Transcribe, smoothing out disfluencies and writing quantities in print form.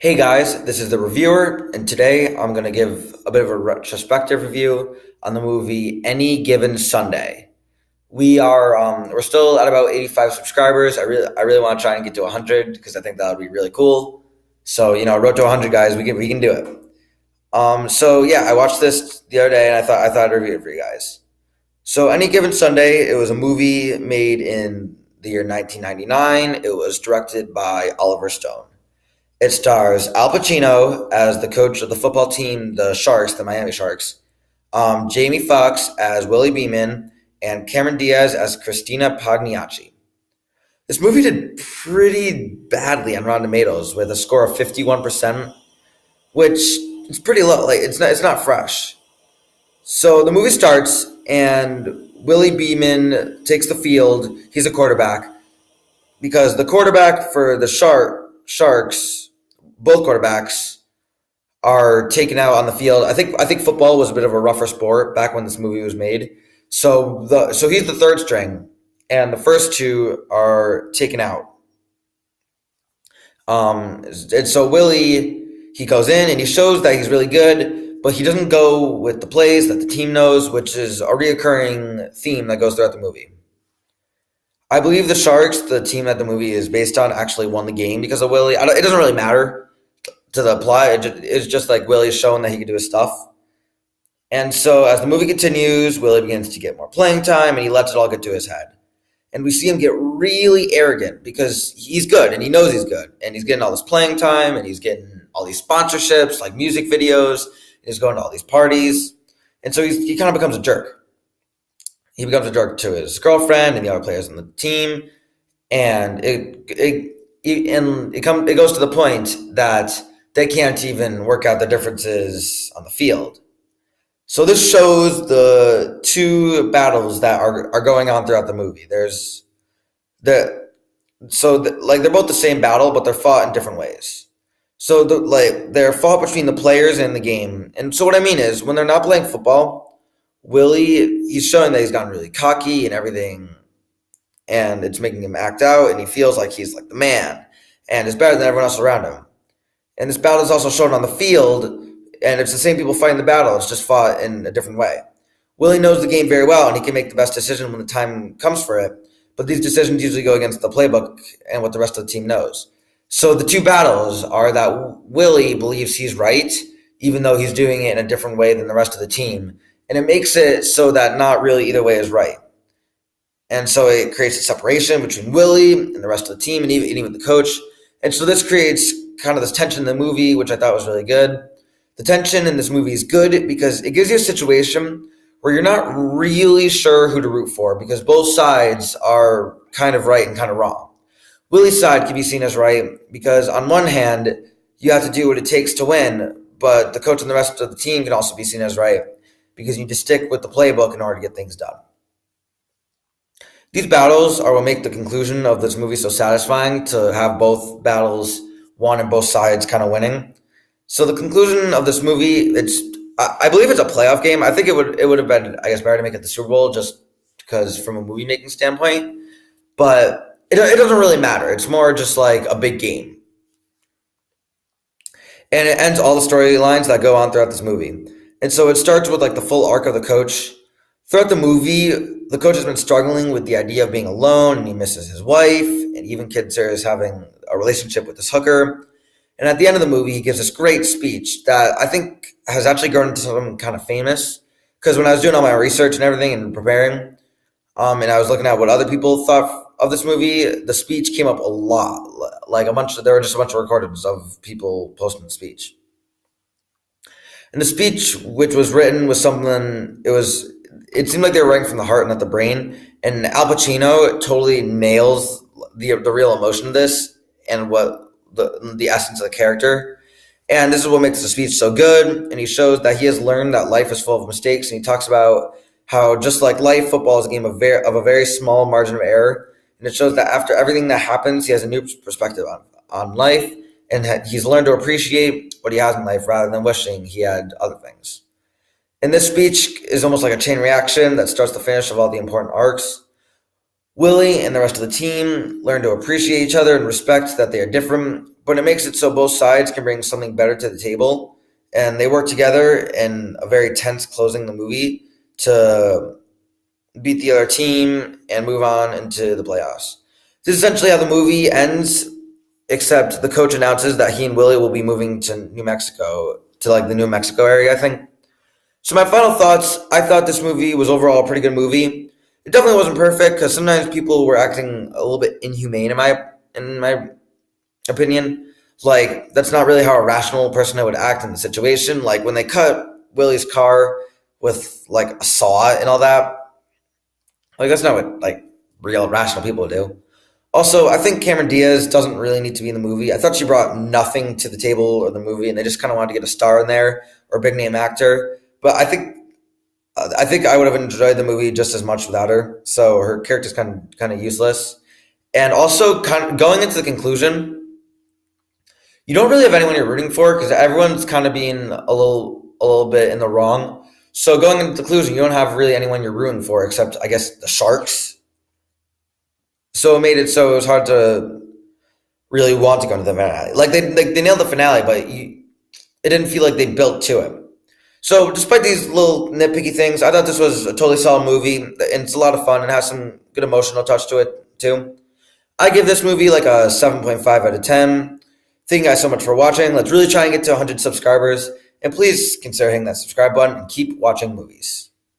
Hey guys, this is the reviewer, and today I'm going to give a bit of a retrospective review on the movie Any Given Sunday. We're still at about 85 subscribers. I really want to try and get to 100 because I think that would be really cool. So road to 100 guys, we can do it. So yeah, I watched this the other day and I thought I'd review it for you guys. So Any Given Sunday, it was a movie made in the year 1999. It was directed by Oliver Stone. It stars Al Pacino as the coach of the football team, the Sharks, the Miami Sharks, Jamie Foxx as Willie Beeman, and Cameron Diaz as Christina Pagliacci. This movie did pretty badly on Rotten Tomatoes with a score of 51%, which is pretty low. Like it's not fresh. So the movie starts, and Willie Beeman takes the field. He's a quarterback because the quarterback for the Sharks, both quarterbacks are taken out on the field. I think football was a bit of a rougher sport back when this movie was made. So he's the third string, and the first two are taken out. And so Willie, he goes in and he shows that he's really good, but he doesn't go with the plays that the team knows, which is a reoccurring theme that goes throughout the movie. I believe the Sharks, the team that the movie is based on, actually won the game because of Willie. It doesn't really matter to the plot. It's just like Willie's showing that he can do his stuff. And so as the movie continues, Willie begins to get more playing time and he lets it all get to his head. And we see him get really arrogant because he's good and he knows he's good. And he's getting all this playing time and he's getting all these sponsorships like music videos. And he's going to all these parties. And so he kind of becomes a jerk. He becomes a jerk to his girlfriend and the other players on the team. And it goes to the point that they can't even work out the differences on the field. So this shows the two battles that are going on throughout the movie. They're both the same battle, but they're fought in different ways. So they're fought between the players and the game. And so what I mean is when they're not playing football, Willie, he's showing that he's gotten really cocky and everything, and it's making him act out, and he feels like he's like the man and is better than everyone else around him. And this battle is also shown on the field, and it's the same people fighting the battle. It's just fought in a different way. Willie knows the game very well, and he can make the best decision when the time comes for it. But these decisions usually go against the playbook and what the rest of the team knows. So the two battles are that Willie believes he's right, even though he's doing it in a different way than the rest of the team. And it makes it so that not really either way is right. And so it creates a separation between Willie and the rest of the team and even the coach. And so this creates kind of this tension in the movie, which I thought was really good. The tension in this movie is good because it gives you a situation where you're not really sure who to root for because both sides are kind of right and kind of wrong. Willie's side can be seen as right because on one hand, you have to do what it takes to win, but the coach and the rest of the team can also be seen as right because you need to stick with the playbook in order to get things done. These battles are what make the conclusion of this movie so satisfying, to have both battles won and both sides kind of winning. So the conclusion of this movie, I believe it's a playoff game. I think it would have been, I guess, better to make it the Super Bowl just because from a movie making standpoint. But it doesn't really matter. It's more just like a big game. And it ends all the storylines that go on throughout this movie. And so it starts with like the full arc of the coach. Throughout the movie, the coach has been struggling with the idea of being alone, and he misses his wife, and even considers having a relationship with this hooker. And at the end of the movie, he gives this great speech that I think has actually grown into something kind of famous. Because when I was doing all my research and everything and preparing, and I was looking at what other people thought of this movie, the speech came up a lot. There were just a bunch of recordings of people posting the speech. And the speech, which was written, was something, it seemed like they were writing from the heart and not the brain. And Al Pacino totally nails the real emotion of this and what the essence of the character. And this is what makes the speech so good. And he shows that he has learned that life is full of mistakes. And he talks about how just like life, football is a game of a very small margin of error. And it shows that after everything that happens, he has a new perspective on life. And he's learned to appreciate what he has in life rather than wishing he had other things. And this speech is almost like a chain reaction that starts to finish of all the important arcs. Willie and the rest of the team learn to appreciate each other and respect that they are different, but it makes it so both sides can bring something better to the table. And they work together in a very tense closing the movie to beat the other team and move on into the playoffs. This is essentially how the movie ends, except the coach announces that he and Willie will be moving to New Mexico, to like the New Mexico area, I think. So my final thoughts, I thought this movie was overall a pretty good movie. It definitely wasn't perfect because sometimes people were acting a little bit inhumane in my opinion. Like that's not really how a rational person would act in the situation. Like when they cut Willie's car with like a saw and all that. Like that's not what like real rational people do. Also, I think Cameron Diaz doesn't really need to be in the movie. I thought she brought nothing to the table or the movie, and they just kind of wanted to get a star in there or a big name actor. But I think I would have enjoyed the movie just as much without her. So her character's kind of useless. And also, kind of going into the conclusion, you don't really have anyone you're rooting for because everyone's kind of being a little bit in the wrong. So going into the conclusion, you don't have really anyone you're rooting for except I guess the Sharks. So it made it so it was hard to really want to go into the finale. Like they nailed the finale, but it didn't feel like they built to it. So despite these little nitpicky things, I thought this was a totally solid movie, and it's a lot of fun and has some good emotional touch to it too. I give this movie like a 7.5 out of 10. Thank you guys so much for watching. Let's really try and get to 100 subscribers, and please consider hitting that subscribe button and keep watching movies.